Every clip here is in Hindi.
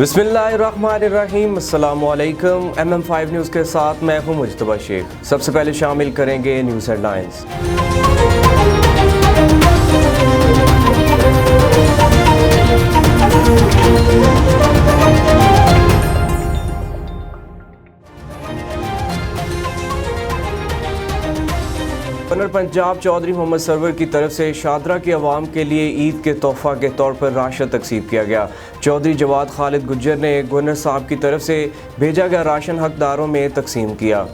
बिस्मिल्लाहिर्रहमानिर्रहीम, अस्सलामुअलैकुम। MM5 न्यूज़ के साथ मैं हूँ मुज्तबा शेख। सबसे पहले शामिल करेंगे news headlines. Governor Punjab Chaudhry Mohammad Sarwar की तरफ से शादरा की आवाम के लिए ईद के तोहफा के तौर पर राशन तकसीम किया गया। चौधरी जवाद खालिद गुज्जर ने गवर्नर साहब की तरफ से भेजा गया राशन हकदारों में तकसीम किया।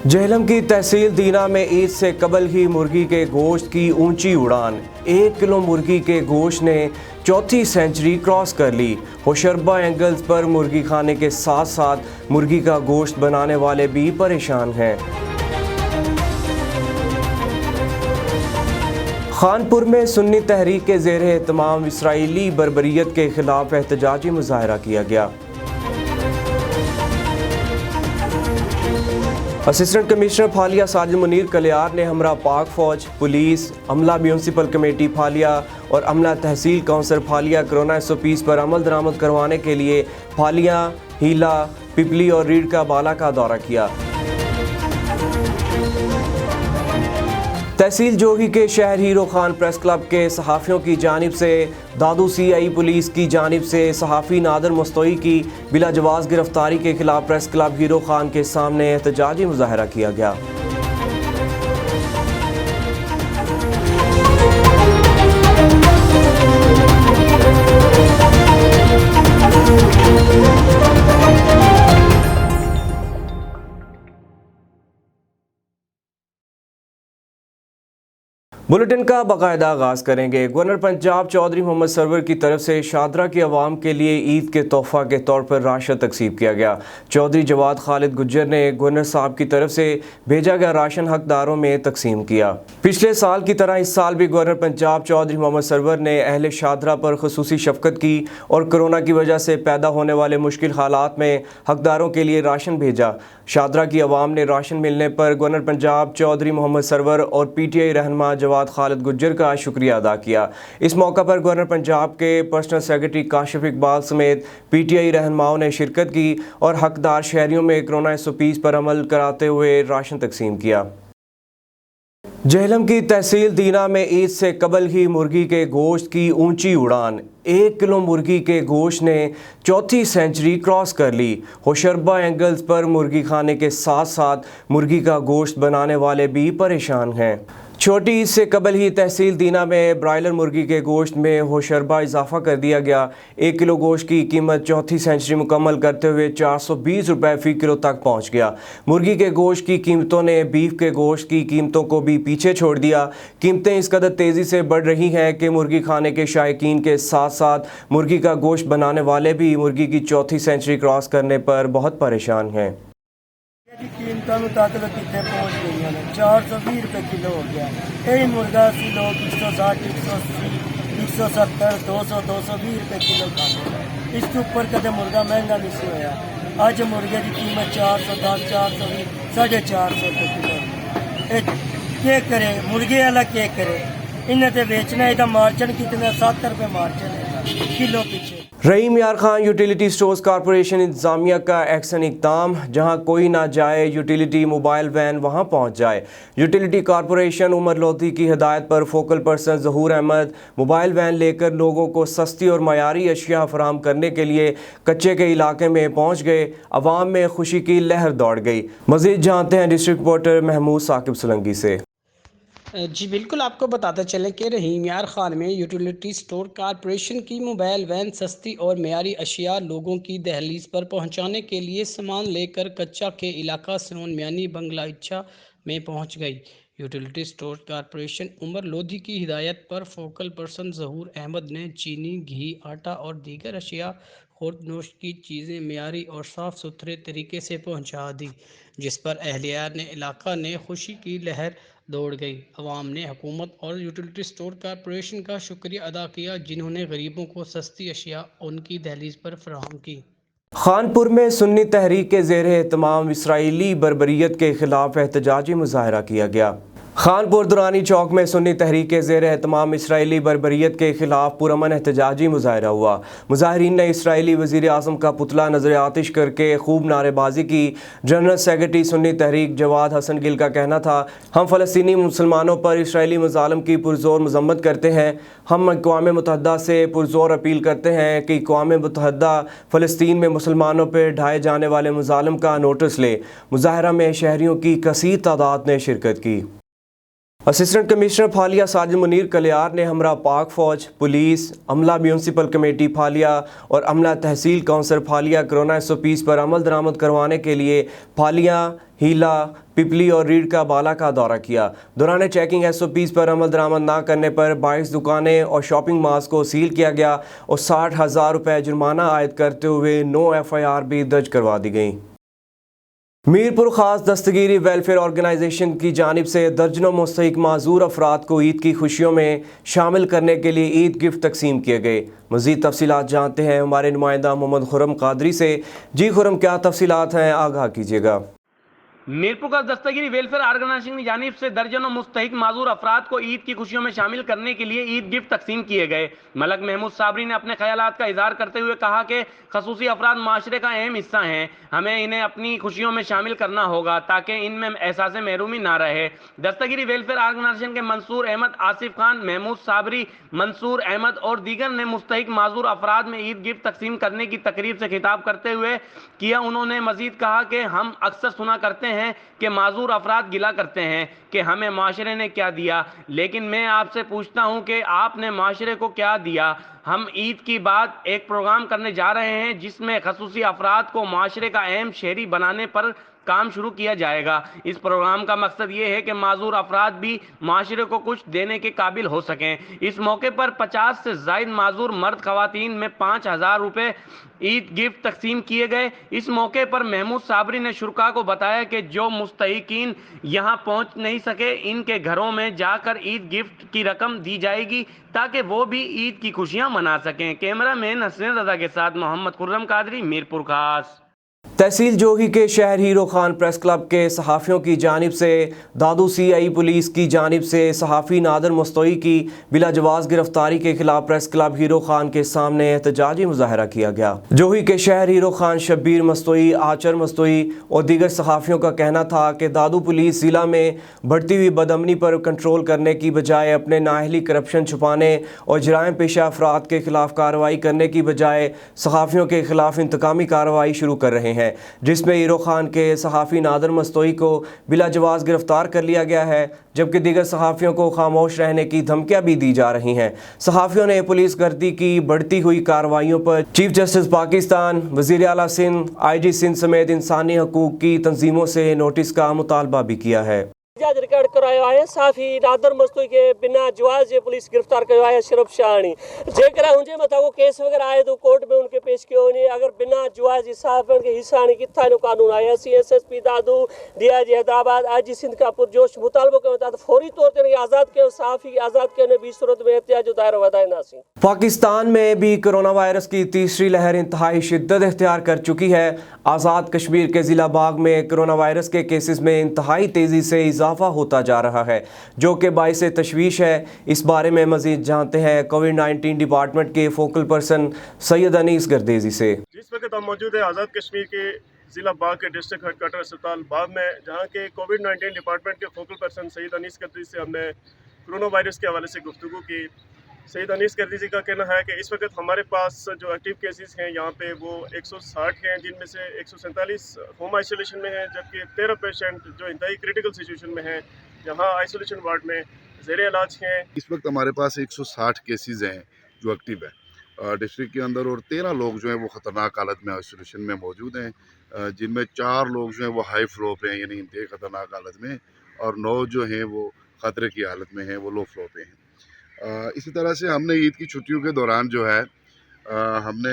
जेहलम की तहसील दीना में ईद से कबल ही मुर्गी के गोश्त की ऊंची उड़ान। 1 किलो मुर्गी के गोश्त ने चौथी सेंचुरी क्रॉस कर ली। होशरबा एंगल्स पर मुर्गी खाने के साथ साथ मुर्गी का गोश्त बनाने वाले भी परेशान हैं। खानपुर में सुन्नी तहरीक के ज़ेर एहतमाम इसराइली बर्बरियत के खिलाफ एहतजाजी मुजाहरा किया गया। असिस्टेंट कमिश्नर फालिया साजिद मुनीर कलियार ने हमरा पाक फौज, पुलिस, अमला म्यूनसिपल कमेटी फालिया और अमला तहसील काउंसिल फालिया कोरोना SOPs पर अमल दरामद करवाने के लिए फालिया, हीला, पिपली और रीढ़ का बाला का दौरा किया। तहसील जोगी के शहर हीरो खान प्रेस क्लब के सहाफ़ियों की जानिब से दादू CI पुलिस की जानिब से सहाफ़ी नादर मुस्तोई की बिला जवाज़ गिरफ्तारी के खिलाफ प्रेस क्लब हीरो खान के सामने एहतजाजी मुजाहरा किया गया। बुलेटिन का बाकायदा आगाज़ करेंगे। गवर्नर पंजाब चौधरी मोहम्मद सरवर की तरफ से शादरा की आवाम के लिए ईद के तोहफा के तौर पर राशन तकसीम किया गया। चौधरी जवाद खालिद गुज्जर ने गवर्नर साहब की तरफ से भेजा गया राशन हकदारों में तकसीम किया। पिछले साल की तरह इस साल भी गवर्नर पंजाब चौधरी मोहम्मद सरवर ने अहले शादरा पर खुसूसी शफकत की और कोरोना की वजह से पैदा होने वाले मुश्किल हालात में हकदारों के लिए राशन भेजा। शादरा की आवाम ने राशन मिलने पर गवर्नर पंजाब चौधरी मोहम्मद सरवर और PTI रहनुमा जवाद खालिद गुज्जर का शुक्रिया अदा किया। इस मौका पर गवर्नर पंजाब के पर्सनल सेक्रेटरी काशिफ इकबाल समेत PTI रहनुमाओं ने शिरकत की और हकदार शहरियों में कोरोना SOPs पर अमल कराते हुए राशन तकसीम किया। जेहलम की तहसील दीना में ईद से कबल ही मुर्गी के गोश्त की ऊंची उड़ान। 1 किलो मुर्गी के गोश्त ने चौथी सेंचुरी क्रॉस कर ली। होशरबा एंगल्स पर मुर्गी खाने के साथ साथ मुर्गी का गोश्त बनाने वाले भी परेशान हैं। छोटी ईद से कबल ही तहसील दीना में ब्रायलर मुर्गी के गोश्त में होशरबा इजाफा कर दिया गया। 1 किलो गोश्त की कीमत चौथी सेंचुरी मुकम्मल करते हुए 420 रुपये फ़ी किलो तक पहुँच गया। मुर्गी के गोश्त की कीमतों ने बीफ के गोश्त की कीमतों को भी पीछे छोड़ दिया। कीमतें इस कदर तेज़ी से बढ़ रही हैं कि मुर्गी खाने के शायकीन के साथ साथ मुर्गी का गोश्त बनाने वाले भी मुर्गी की चौथी सेंचुरी क्रॉस करने पर बहुत परेशान हैं। कीमतों तक कितने पहुँच गई ने 420 रुपये किलो हो गया। यही मुर्गा असी लोग 160, 180, 170, 200, 220 रुपये किलो खाते। इसके ऊपर कदे मुर्गा महंगा नहीं से होया। अज मुर्गे की कीमत 410, 420, 450 रुपये किलो। क्या करे मुर्गे वाला, क्या करे? इन्हें तो बेचना, इसका मार्जिन कितना? 70 रुपये मार्जिन है किलो पीछे। रहीम यार खान यूटिलिटी स्टोर्स कॉरपोरेशन इंतजामिया का एक्शन इक़दाम। जहां कोई ना जाए यूटिलिटी मोबाइल वैन वहां पहुंच जाए। यूटिलिटी कॉरपोरेशन उमर लोधी की हिदायत पर फोकल पर्सन ज़हूर अहमद मोबाइल वैन लेकर लोगों को सस्ती और मयारी अशिया फराहम करने के लिए कच्चे के इलाके में पहुंच गए। अवाम में खुशी की लहर दौड़ गई। मज़ीद जानते हैं डिस्ट्रिक्ट रिपोर्टर महमूद साकिब सोलंकी से। जी बिल्कुल, आपको बताते चलें कि रहीम यार खान में यूटिलिटी स्टोर कॉरपोरेशन की मोबाइल वैन सस्ती और मेयारी अशिया लोगों की दहलीज पर पहुंचाने के लिए सामान लेकर कच्चा के इलाका सोन मियानी बंगला इच्छा में पहुंच गई। Utility store corporation Umar Lodhi की हिदायत पर फोकल पर्सन ज़हूर अहमद ने चीनी, घी, आटा और दीगर अशिया खुर्द नोश की चीज़ें मेयारी और साफ़ सुथरे तरीके से पहुंचा दी, जिस पर अहलियार ने इलाका ने खुशी की लहर दौड़ गई। अवाम ने हुकूमत और यूटिलिटी स्टोर कॉरपोरेशन का शुक्रिया अदा किया, जिन्होंने गरीबों को सस्ती अशिया उनकी दहलीज पर फराहम की। खानपुर में सुन्नी तहरीक के ज़ेर एहतमाम इसराइली बर्बरियत के खिलाफ एहतजाजी मुजाहरा किया गया। खानपुर दुरानी चौक में सुन्नी तहरीक के ज़ेर एहतमाम इसराइली बर्बरियत के खिलाफ पुरअमन एहतजाजी मुजाहरा हुआ। मुजाहरीन ने इसराइली वज़ीर आज़म का पुतला नजर आतिश करके खूब नारेबाजी की। जनरल सेक्रेटरी सुन्नी तहरीक जवाद हसन गिल का कहना था, हम फ़लस्तीनी मुसलमानों पर इसराइली मज़ालिम की पुरज़ोर मज़म्मत करते हैं। हम अक़वाम मुत्तहिदा से पुरज़ोर अपील करते हैं कि अक़वाम मुत्तहिदा फ़लस्तीन में मुसलमानों पर ढाए जाने वाले मज़ालिम का नोटिस ले। मुजाहरा में शहरियों की कसीर तादाद ने शिरकत की। असिस्टेंट कमिश्नर फालिया साजिद मुनीर कलियार ने हमरा पाक फ़ौज, पुलिस, अमला म्यूनसिपल कमेटी फालिया और अमला तहसील काउंसिल फालिया कोरोना SOPs पर अमल दरामद करवाने के लिए फालिया, हीला, पिपली और रीढ़ का बाला का दौरा किया। दौरान चेकिंग SOPs पर अमल दरामद ना करने पर 22 दुकानें और शॉपिंग मॉल्स को सील किया गया और 60,000 रुपये जुर्माना आयद करते हुए 9 FIR भी दर्ज करवा दी गई। मीरपुर खास दस्तगीरी वेलफेयर ऑर्गेनाइजेशन की जानिब से दर्जनों मुस्तहिक माजूर अफराद को ईद की खुशियों में शामिल करने के लिए ईद गिफ्ट तकसीम किए गए। मज़ीद तफसीलात जानते हैं हमारे नुमाइंदा मोहम्मद खुर्रम कादरी से। जी खुर्रम, क्या तफसीलात हैं, आगाह कीजिएगा। मीरपुर का दस्तगीरी वेलफेयर ऑर्गेनाइजेशन की जानिब से दर्जनों मुस्तहिक माजूर अफराद को ईद की खुशियों में शामिल करने के लिए ईद गिफ्ट तकसीम किए गए। मलक महमूद साबरी ने अपने ख्यालात का इजहार करते हुए कहा कि खसूसी अफराद माशरे का अहम हिस्सा हैं, हमें इन्हें अपनी खुशियों में शामिल करना होगा ताकि इनमें एहसास महरूमी ना रहे। दस्तगीरी वेलफेयर ऑर्गेनाइजेशन के मंसूर अहमद, आसिफ खान, महमूद साबरी, मंसूर अहमद और दीगर ने मुस्तहिक माजूर अफराद में ईद गिफ्ट तकसीम करने की तकरीब से खिताब करते हुए किया। उन्होंने मजीद कहा कि हम अक्सर सुना करते हैं कि माजूर अफराद गिला करते हैं कि हमें माशरे ने क्या दिया, लेकिन मैं आपसे पूछता हूं कि आपने माशरे को क्या दिया। हम ईद की बाद एक प्रोग्राम करने जा रहे हैं जिसमें खसूसी अफराद को माशरे का अहम शहरी बनाने पर काम शुरू किया जाएगा। इस प्रोग्राम का मकसद ये है कि माजूर अफराद भी माशरे को कुछ देने के काबिल हो सकें। इस मौके पर 50 से ज़ायद माजूर मर्द खवातीन में 5,000 रुपये ईद गिफ्ट तकसीम किए गए। इस मौके पर महमूद साबरी ने शुरका को बताया कि जो मुस्तहिकीन यहाँ पहुँच नहीं सके, इनके घरों में जाकर ईद गिफ्ट की रकम दी जाएगी ताकि वो भी ईद की खुशियाँ मना सकें। कैमरा मैन हसन रजा के साथ मोहम्मद खुर्रम कादरी, मीरपुर खास। तहसील जोही के शहर हीरो खान प्रेस क्लब के सहाफ़ियों की जानिब से दादू CI पुलिस की जानिब से सहाफ़ी नादर मुस्तोई की बिला जवाज़ गिरफ्तारी के खिलाफ प्रेस क्लब हीरो खान के सामने एहतजाजी मुजाहरा किया गया। जोही के शहर हीरो खान शब्बीर मस्तोई, आचर मस्तोई और दीगर सहाफ़ियों का कहना था कि दादू पुलिस ज़िला में बढ़ती हुई बदअमनी पर कंट्रोल करने की बजाय अपने नाअहली करप्शन छुपाने और जराइम पेशा अफराद के खिलाफ कार्रवाई करने की बजाय सहाफ़ियों के खिलाफ इंतकामी कार्रवाई शुरू कर रहे हैं, जिसमें हीरो खान के सहाफ़ी नादर मस्तोई को बिला जवाज़ गिरफ्तार कर लिया गया है, जबकि दीगर सहाफ़ियों को खामोश रहने की धमकियां भी दी जा रही हैं। सहाफ़ियों ने पुलिस गर्दी की बढ़ती हुई कार्रवाइयों पर चीफ जस्टिस पाकिस्तान, वज़ीर आला सिंध, IG सिंध समेत इंसानी हकूक़ की तंजीमों से नोटिस का मुतालबा भी किया है। रिकॉर्ड करायो है साफ़ी नादर मस्तोई के बिना जवाज़ जे पुलिस गिरफ्तार कयो है सिर्फ शानी जेकर हुनजे मथा को केस वगैरह आए तो कोर्ट में उनके पेश कियो ने। अगर बिना जवाज़ साफ़न के हिसानी किथा नो कानून आया SSP दादू DIG हैदराबाद IG सिंध का पुरजोश मुतालबो के मुताबिक फौरी तौर पर आज़ाद के साफ़ी आज़ाद के ने 20 सूरत में एहतियाज दायरा वधाइंदासीं। पाकिस्तान में भी कोरोना वायरस की तीसरी लहर इंतहाई शिद्दत इख्तियार कर चुकी है। आज़ाद कश्मीर के ज़िला बाग में कोरोना वायरस के केसेस में इंतहाई तेज़ी से इजाफा होता जा रहा है, जो कि बाइस तशवीश है। इस बारे में मज़ीद जानते हैं कोविड-19 डिपार्टमेंट के फोकल पर्सन सैयद अनीस गर्देजी से। जिस वक्त हम मौजूद है आज़ाद कश्मीर के ज़िला बाग के डिस्ट्रिक्ट हेडक्वार्टर अस्पताल बाग में, जहाँ के कोविड-19 डिपार्टमेंट के फोकल पर्सन सैयद अनीस गर्देजी से हमने कोरोना वायरस के हवाले से गुफ्तगू की। सैयद अनीस गर्देजी का कहना है कि इस वक्त हमारे पास जो एक्टिव केसेस हैं यहाँ पे वो 160 हैं, जिनमें से 147 होम आइसोलेशन में हैं, जबकि 13 पेशेंट जो इंतहाई क्रिटिकल सिचुएशन में हैं यहाँ आइसोलेशन वार्ड में ज़ेरे इलाज हैं। इस वक्त हमारे पास 160 केसेस हैं जो एक्टिव है डिस्ट्रिक्ट के अंदर, और 13 लोग जो हैं वो ख़तरनाक हालत में आइसोलेशन में मौजूद हैं, जिनमें 4 लोग जो हैं वो हाई फ्लो पे हैं यानी इंतहाई ख़तरनाक हालत में, और 9 जो हैं वो ख़तरे की हालत में हैं, वो लो फ्लो पे हैं। इसी तरह से हमने ईद की छुट्टियों के दौरान जो है हमने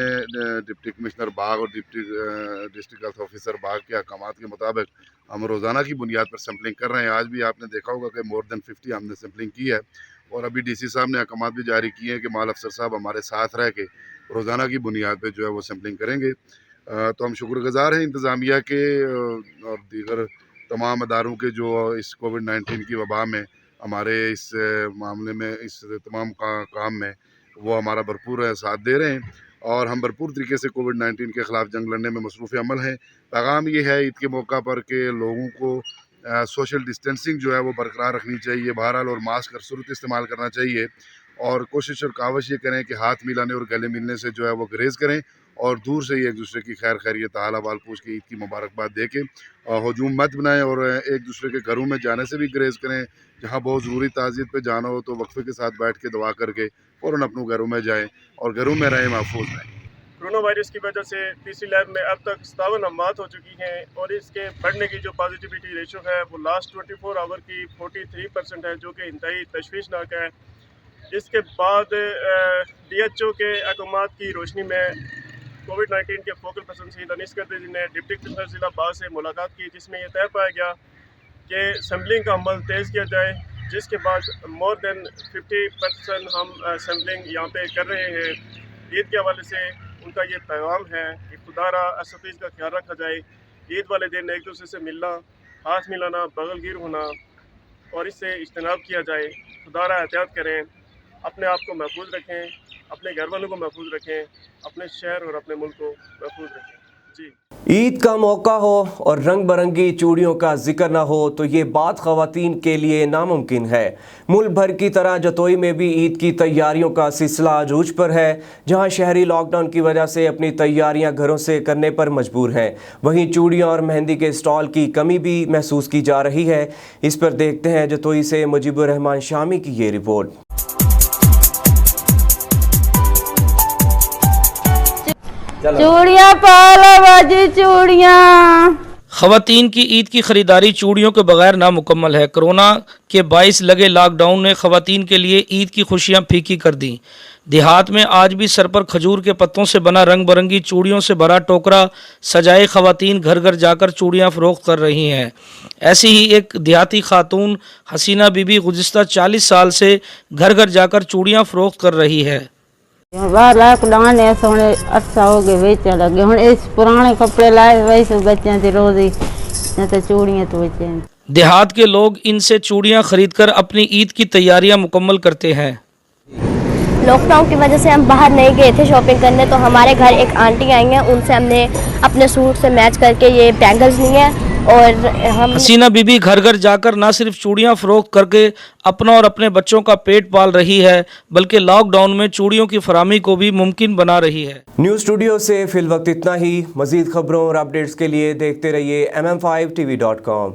डिप्टी कमिश्नर बाग और डिस्ट्रिक्ट हेल्थ ऑफिसर बाग के अहकामात के मुताबिक हम रोज़ाना की बुनियाद पर सैम्पलिंग कर रहे हैं। आज भी आपने देखा होगा कि मोर देन 50 हमने सैम्पलिंग की है, और अभी DC साहब ने अहकामात भी जारी किए हैं कि माल अफसर साहब हमारे साथ रह के रोज़ाना की बुनियाद पर जो है वो सैम्पलिंग करेंगे। तो हम शुक्रगुज़ार हैं इंतज़ामिया के और दीगर तमाम अदारों के जो इस कोविड-19 की वबा में हमारे इस मामले में इस तमाम काम में वो हमारा भरपूर साथ दे रहे हैं और हम भरपूर तरीके से कोविड-19 के ख़िलाफ़ जंग लड़ने में मसरूफ़ अमल हैं। पैगाम ये है ईद के मौका पर कि लोगों को सोशल डिस्टेंसिंग जो है वो बरकरार रखनी चाहिए बहरहाल, और मास्क और सूरत इस्तेमाल करना चाहिए और कोशिश और कावश ये करें कि हाथ मिलाने और गले मिलने से जो है वो गुरेज़ करें और दूर से ही एक दूसरे की खैर खैरियत हाल अहवाल पूछ के ईद की मुबारकबाद दे के हजूम मत बनाएं और एक दूसरे के घरों में जाने से भी गुरेज़ करें। जहाँ बहुत ज़रूरी ताज़ियत पे जाना हो तो वक्फे के साथ बैठ के दुआ करके फ़ौरन अपने घरों में जाएं और घरों में रहें, महफूज रहें। कोरोना वायरस की वजह से तीसरी लहर में अब तक 57 अमवात हो चुकी हैं और इसके बढ़ने की जो पॉजिटिविटी रेशो है वो लास्ट 24 आवर की 43% है, जो कि इंतहाई तशवीशनाक है। इसके बाद DHO के अहकामात की रोशनी में कोविड-19 के फोकल पर्सन सईद अनीस कर्दी ने डिप्टी कमिश्नर ज़िला बाग से मुलाकात की, जिसमें यह तय पाया गया कि सैम्पलिंग का अमल तेज़ किया जाए, जिसके बाद मोर देन 50% हम सैम्पलिंग यहाँ पे कर रहे हैं। ईद के हवाले से उनका ये पैगाम है कि खुदारा SOPs का ख्याल रखा जाए। ईद वाले दिन एक दूसरे से मिलना, हाथ मिलाना, बगलगीर होना और इससे इज्तनाब किया जाए। खुदारा एहतियात करें, अपने आप को महफूज रखें, अपने घर वालों को महफूज रखें, अपने शहर और अपने मुल्क को महफूज रखें। जी। ईद का मौका हो और रंग बरंगी चूड़ियों का जिक्र ना हो तो ये बात ख़वातीन के लिए नामुमकिन है। मुल्क भर की तरह जतोई में भी ईद की तैयारियों का सिलसिला अरूज पर है, जहां शहरी लॉकडाउन की वजह से अपनी तैयारियां घरों से करने पर मजबूर हैं। वहीं चूड़ियों और मेहंदी के स्टॉल की कमी भी महसूस की जा रही है। इस पर देखते हैं जतोई से मुजीबुर रहमान शामी की ये रिपोर्ट। चूड़ियाँ पाला बाजी चूड़ियाँ। ख़वातीन की ईद की ख़रीदारी चूड़ियों के बगैर नामुकम्मल है। कोरोना के बाइस लगे लॉकडाउन ने ख़वातीन के लिए ईद की खुशियाँ फीकी कर दी। देहात में आज भी सर पर खजूर के पत्तों से बना रंग बिरंगी चूड़ियों से भरा टोकरा सजाए ख़वातीन घर घर जाकर चूड़ियाँ फ़रोख्त कर रही हैं। ऐसी ही एक देहाती खातून हसीना बीबी गुज़िश्ता 40 साल से घर घर जाकर चूड़ियाँ फ़रोख्त कर रही है। लॉकडाउन है सोने अच्छा हो गए बेचने लगे हुण इस पुराने कपड़े लाए वैसे बच्चों से रोज ही तो चूड़ियाँ तो बचे। देहात के लोग इनसे चूड़ियाँ खरीदकर अपनी ईद की तैयारियां मुकम्मल करते हैं। लॉकडाउन की वजह से हम बाहर नहीं गए थे शॉपिंग करने, तो हमारे घर एक आंटी आई हैं, उनसे हमने अपने सूट से मैच करके ये बैंगल्स ली हैं और हम हसीना बीबी घर घर जाकर न सिर्फ चूड़ियां फरोख्त करके अपना और अपने बच्चों का पेट पाल रही है, बल्कि लॉकडाउन में चूड़ियों की फराहमी को भी मुमकिन बना रही है। न्यूज़ स्टूडियो से फिल वक्त इतना ही। मज़ीद खबरों और अपडेट्स के लिए देखते रहिए MM5TV.com।